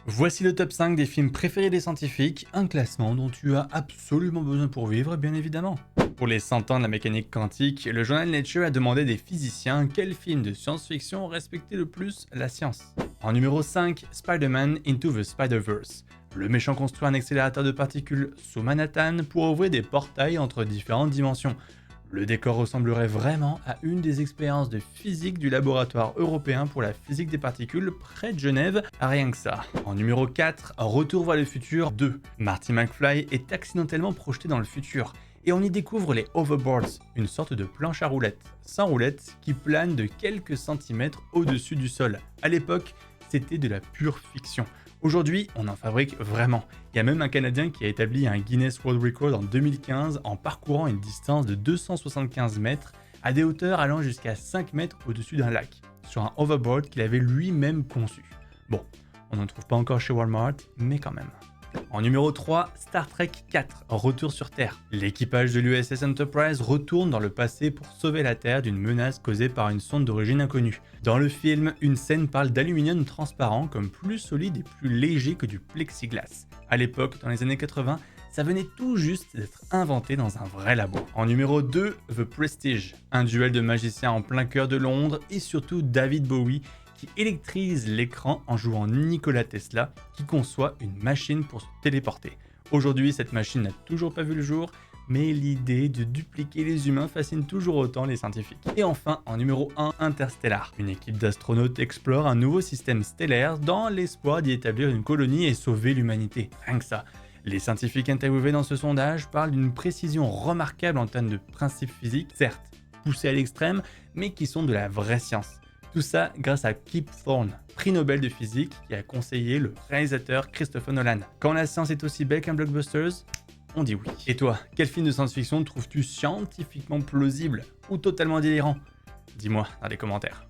Voici le top 5 des films préférés des scientifiques, un classement dont tu as absolument besoin pour vivre, bien évidemment. Pour les 100 ans de la mécanique quantique, le journal Nature a demandé des physiciens quel film de science-fiction respectait le plus la science. En numéro 5, Spider-Man Into the Spider-Verse. Le méchant construit un accélérateur de particules sous Manhattan pour ouvrir des portails entre différentes dimensions. Le décor ressemblerait vraiment à une des expériences de physique du laboratoire européen pour la physique des particules près de Genève, rien que ça. En numéro 4, Retour vers le futur 2. Marty McFly est accidentellement projeté dans le futur et on y découvre les hoverboards, une sorte de planche à roulettes, sans roulettes, qui plane de quelques centimètres au-dessus du sol. À l'époque, c'était de la pure fiction. Aujourd'hui, on en fabrique vraiment. Il y a même un Canadien qui a établi un Guinness World Record en 2015 en parcourant une distance de 275 mètres à des hauteurs allant jusqu'à 5 mètres au-dessus d'un lac, sur un hoverboard qu'il avait lui-même conçu. Bon, on n'en trouve pas encore chez Walmart, mais quand même. En numéro 3, Star Trek 4, Retour sur Terre. L'équipage de l'USS Enterprise retourne dans le passé pour sauver la Terre d'une menace causée par une sonde d'origine inconnue. Dans le film, une scène parle d'aluminium transparent comme plus solide et plus léger que du plexiglas. À l'époque, dans les années 80, ça venait tout juste d'être inventé dans un vrai labo. En numéro 2, The Prestige, un duel de magiciens en plein cœur de Londres et surtout David Bowie qui électrise l'écran en jouant Nikola Tesla, qui conçoit une machine pour se téléporter. Aujourd'hui, cette machine n'a toujours pas vu le jour, mais l'idée de dupliquer les humains fascine toujours autant les scientifiques. Et enfin, en numéro 1, Interstellar. Une équipe d'astronautes explore un nouveau système stellaire dans l'espoir d'y établir une colonie et sauver l'humanité. Rien que ça. Les scientifiques interviewés dans ce sondage parlent d'une précision remarquable en termes de principes physiques, certes poussés à l'extrême, mais qui sont de la vraie science. Tout ça grâce à Kip Thorne, prix Nobel de physique, qui a conseillé le réalisateur Christopher Nolan. Quand la science est aussi belle qu'un blockbuster, on dit oui. Et toi, quel film de science-fiction trouves-tu scientifiquement plausible ou totalement délirant? Dis-moi dans les commentaires.